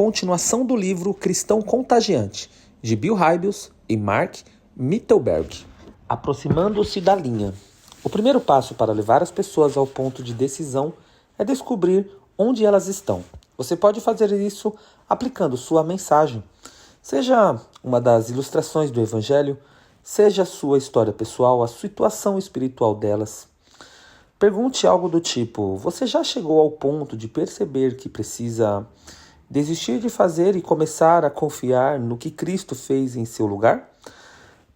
continuação do livro Cristão Contagiante, de Bill Hybels e Mark Mittelberg. Aproximando-se da linha. O primeiro passo para levar as pessoas ao ponto de decisão é descobrir onde elas estão. Você pode fazer isso aplicando sua mensagem, seja uma das ilustrações do Evangelho, seja a sua história pessoal, a situação espiritual delas. Pergunte algo do tipo: você já chegou ao ponto de perceber que precisa desistir de fazer e começar a confiar no que Cristo fez em seu lugar?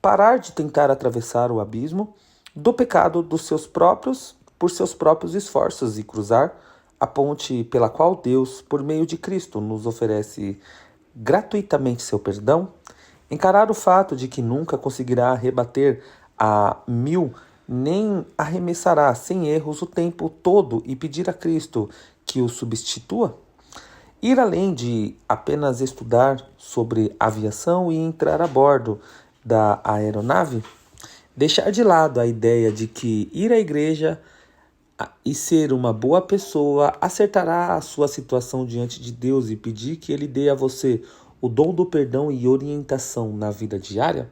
Parar de tentar atravessar o abismo do pecado por seus próprios esforços e cruzar a ponte pela qual Deus, por meio de Cristo, nos oferece gratuitamente seu perdão? Encarar o fato de que nunca conseguirá rebater a 1000, nem arremessará sem erros o tempo todo e pedir a Cristo que o substitua? Ir além de apenas estudar sobre aviação e entrar a bordo da aeronave? Deixar de lado a ideia de que ir à igreja e ser uma boa pessoa acertará a sua situação diante de Deus e pedir que Ele dê a você o dom do perdão e orientação na vida diária?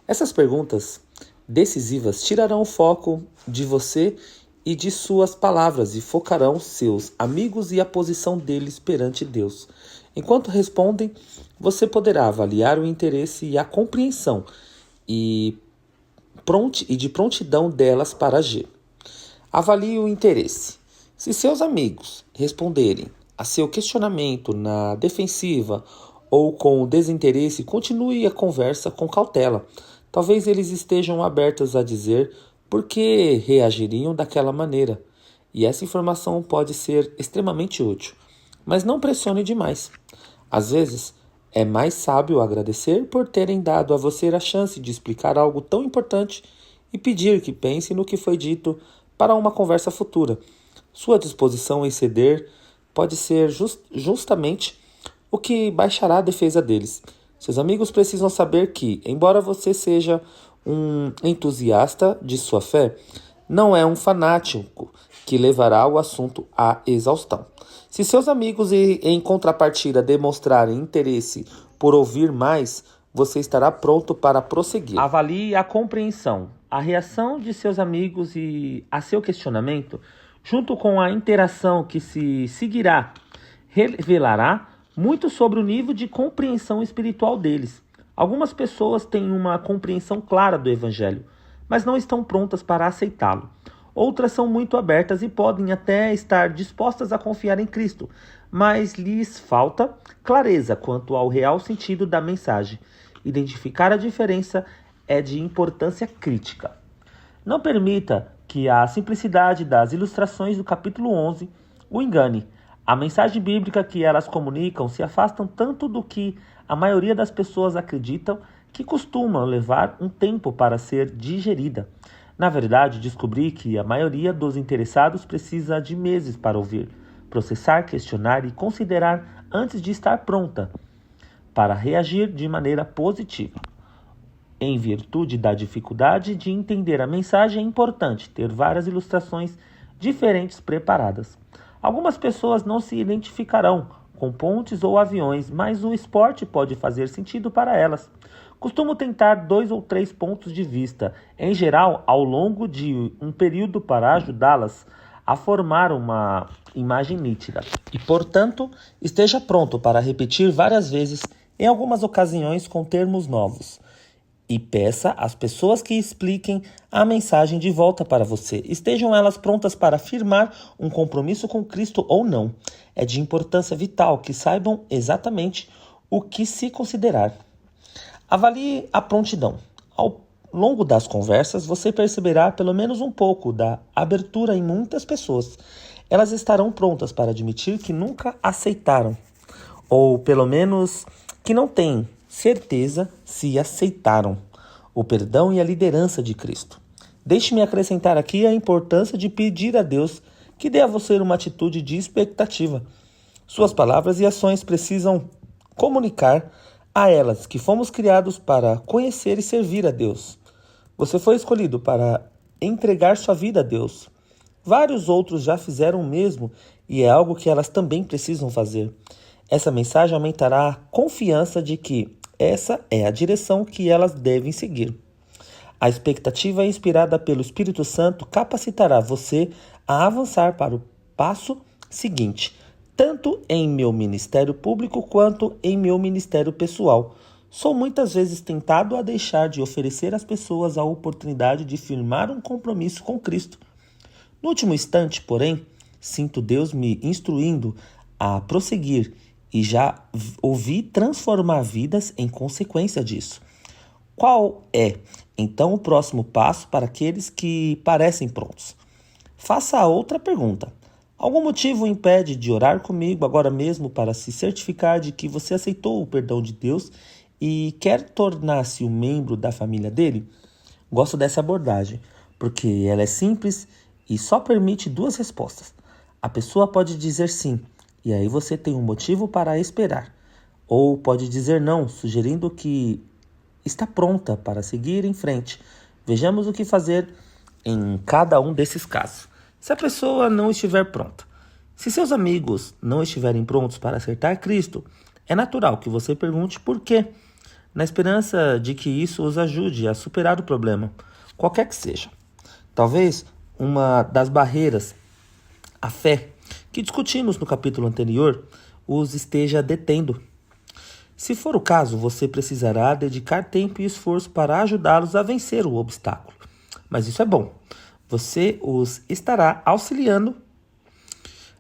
Essas perguntas decisivas tirarão o foco de você e de suas palavras e focarão seus amigos e a posição deles perante Deus. Enquanto respondem, você poderá avaliar o interesse e a compreensão e de prontidão delas para agir. Avalie o interesse. Se seus amigos responderem a seu questionamento na defensiva ou com desinteresse, continue a conversa com cautela. Talvez eles estejam abertos a dizer por que reagiriam daquela maneira, e essa informação pode ser extremamente útil. Mas não pressione demais. Às vezes, é mais sábio agradecer por terem dado a você a chance de explicar algo tão importante e pedir que pense no que foi dito para uma conversa futura. Sua disposição em ceder pode ser justamente o que baixará a defesa deles. Seus amigos precisam saber que, embora você seja um entusiasta de sua fé, não é um fanático que levará o assunto à exaustão. Se seus amigos, em contrapartida, demonstrarem interesse por ouvir mais, você estará pronto para prosseguir. Avalie a compreensão, a reação de seus amigos e a seu questionamento, junto com a interação que se seguirá, revelará muito sobre o nível de compreensão espiritual deles. Algumas pessoas têm uma compreensão clara do Evangelho, mas não estão prontas para aceitá-lo. Outras são muito abertas e podem até estar dispostas a confiar em Cristo, mas lhes falta clareza quanto ao real sentido da mensagem. Identificar a diferença é de importância crítica. Não permita que a simplicidade das ilustrações do capítulo 11 o engane. A mensagem bíblica que elas comunicam se afastam tanto do que a maioria das pessoas acreditam que costuma levar um tempo para ser digerida. Na verdade, descobri que a maioria dos interessados precisa de meses para ouvir, processar, questionar e considerar antes de estar pronta para reagir de maneira positiva. Em virtude da dificuldade de entender a mensagem, é importante ter várias ilustrações diferentes preparadas. Algumas pessoas não se identificarão com pontes ou aviões, mas o esporte pode fazer sentido para elas. Costumo tentar 2 ou 3 pontos de vista, em geral, ao longo de um período para ajudá-las a formar uma imagem nítida. E, portanto, esteja pronto para repetir várias vezes, em algumas ocasiões com termos novos. E peça às pessoas que expliquem a mensagem de volta para você. Estejam elas prontas para firmar um compromisso com Cristo ou não. É de importância vital que saibam exatamente o que se considerar. Avalie a prontidão. Ao longo das conversas, você perceberá pelo menos um pouco da abertura em muitas pessoas. Elas estarão prontas para admitir que nunca aceitaram, ou pelo menos que não têm certeza se aceitaram o perdão e a liderança de Cristo. Deixe-me acrescentar aqui a importância de pedir a Deus que dê a você uma atitude de expectativa. Suas palavras e ações precisam comunicar a elas que fomos criados para conhecer e servir a Deus. Você foi escolhido para entregar sua vida a Deus. Vários outros já fizeram o mesmo e é algo que elas também precisam fazer. Essa mensagem aumentará a confiança de que essa é a direção que elas devem seguir. A expectativa inspirada pelo Espírito Santo capacitará você a avançar para o passo seguinte, tanto em meu ministério público quanto em meu ministério pessoal. Sou muitas vezes tentado a deixar de oferecer às pessoas a oportunidade de firmar um compromisso com Cristo. No último instante, porém, sinto Deus me instruindo a prosseguir e já ouvi transformar vidas em consequência disso. Qual é, então, o próximo passo para aqueles que parecem prontos? Faça a outra pergunta. Algum motivo o impede de orar comigo agora mesmo para se certificar de que você aceitou o perdão de Deus e quer tornar-se um membro da família dele? Gosto dessa abordagem, porque ela é simples e só permite duas respostas. A pessoa pode dizer sim, e aí você tem um motivo para esperar. Ou pode dizer não, sugerindo que está pronta para seguir em frente. Vejamos o que fazer em cada um desses casos. Se a pessoa não estiver pronta, se seus amigos não estiverem prontos para aceitar Cristo, é natural que você pergunte por quê, na esperança de que isso os ajude a superar o problema, qualquer que seja. Talvez uma das barreiras à fé que discutimos no capítulo anterior os esteja detendo. Se for o caso, você precisará dedicar tempo e esforço para ajudá-los a vencer o obstáculo. Mas isso é bom. Você os estará auxiliando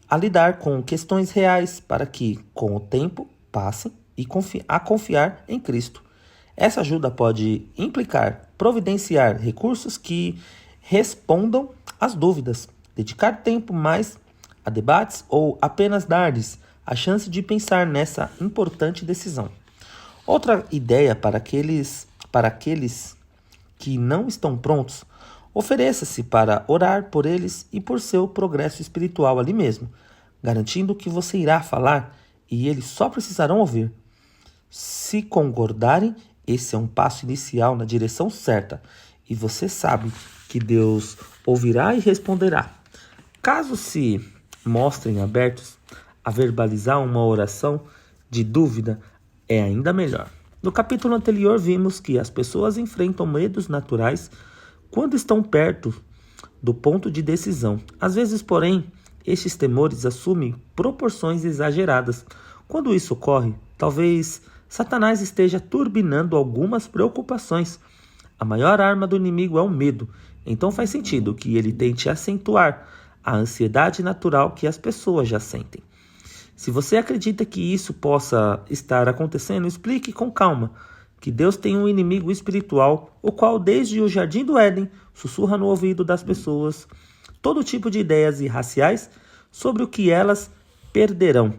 a lidar com questões reais para que, com o tempo, passem a confiar em Cristo. Essa ajuda pode implicar providenciar recursos que respondam às dúvidas, dedicar tempo mais a debates ou apenas dar-lhes a chance de pensar nessa importante decisão. Outra ideia para aqueles que não estão prontos: ofereça-se para orar por eles e por seu progresso espiritual ali mesmo, garantindo que você irá falar e eles só precisarão ouvir. Se concordarem, esse é um passo inicial na direção certa e você sabe que Deus ouvirá e responderá. Caso se mostrem abertos a verbalizar uma oração de dúvida, é ainda melhor. No capítulo anterior vimos que as pessoas enfrentam medos naturais quando estão perto do ponto de decisão. Às vezes, porém, estes temores assumem proporções exageradas. Quando isso ocorre, talvez Satanás esteja turbinando algumas preocupações. A maior arma do inimigo é o medo, então faz sentido que ele tente acentuar a ansiedade natural que as pessoas já sentem. Se você acredita que isso possa estar acontecendo, explique com calma que Deus tem um inimigo espiritual, o qual desde o Jardim do Éden sussurra no ouvido das pessoas todo tipo de ideias irraciais sobre o que elas perderão,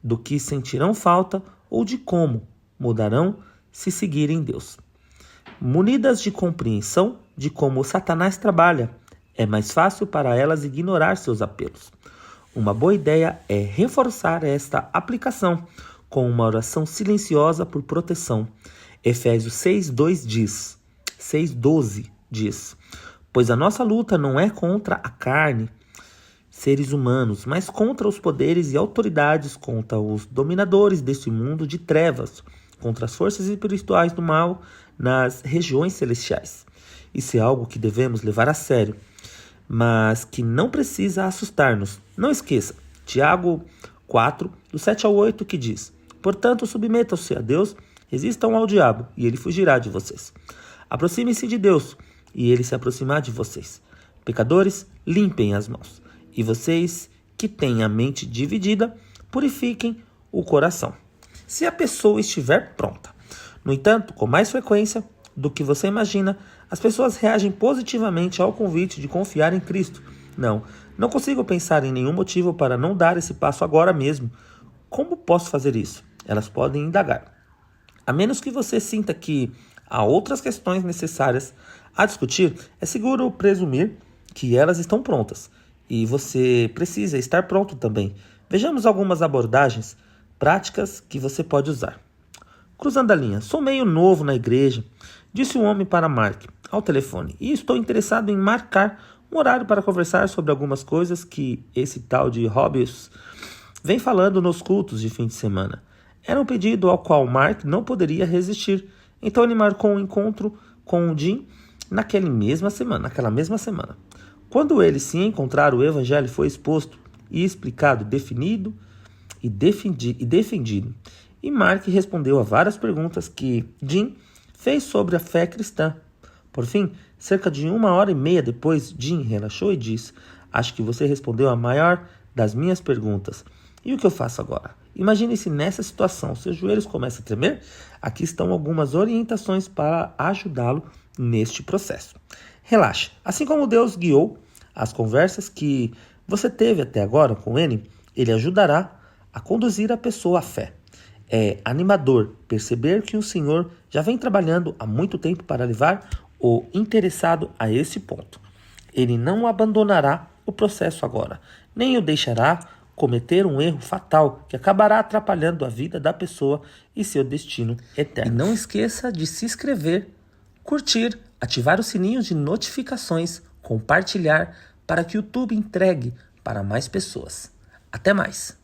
do que sentirão falta ou de como mudarão se seguirem Deus. Munidas de compreensão de como Satanás trabalha, é mais fácil para elas ignorar seus apelos. Uma boa ideia é reforçar esta aplicação com uma oração silenciosa por proteção. Efésios 6:12 diz: pois a nossa luta não é contra a carne, seres humanos, mas contra os poderes e autoridades, contra os dominadores deste mundo de trevas, contra as forças espirituais do mal nas regiões celestiais. Isso é algo que devemos levar a sério, mas que não precisa assustar-nos. Não esqueça, Tiago 4, do 7 ao 8, que diz: portanto, submetam-se a Deus, resistam ao diabo, e ele fugirá de vocês. Aproximem-se de Deus, e ele se aproximará de vocês. Pecadores, limpem as mãos. E vocês que têm a mente dividida, purifiquem o coração. Se a pessoa estiver pronta. No entanto, com mais frequência do que você imagina, as pessoas reagem positivamente ao convite de confiar em Cristo. Não consigo pensar em nenhum motivo para não dar esse passo agora mesmo. Como posso fazer isso? Elas podem indagar. A menos que você sinta que há outras questões necessárias a discutir, é seguro presumir que elas estão prontas. E você precisa estar pronto também. Vejamos algumas abordagens práticas que você pode usar. Cruzando a linha: sou meio novo na igreja, disse o homem para Mark ao telefone, e estou interessado em marcar um horário para conversar sobre algumas coisas que esse tal de Hobbes vem falando nos cultos de fim de semana. Era um pedido ao qual Mark não poderia resistir, então ele marcou um encontro com o Jim naquela mesma semana. Quando eles se encontraram, o evangelho foi exposto e explicado, definido e defendido. E Mark respondeu a várias perguntas que Jim fez sobre a fé cristã. Por fim, cerca de 1h30 depois, Jim relaxou e disse: "Acho que você respondeu a maior das minhas perguntas. E o que eu faço agora?" Imagine-se nessa situação, seus joelhos começam a tremer. Aqui estão algumas orientações para ajudá-lo neste processo. Relaxe. Assim como Deus guiou as conversas que você teve até agora com Ele ajudará a conduzir a pessoa à fé. É animador perceber que o Senhor já vem trabalhando há muito tempo para levar o interessado a esse ponto. Ele não abandonará o processo agora, nem o deixará cometer um erro fatal que acabará atrapalhando a vida da pessoa e seu destino eterno. E não esqueça de se inscrever, curtir, ativar os sininhos de notificações, compartilhar para que o YouTube entregue para mais pessoas. Até mais!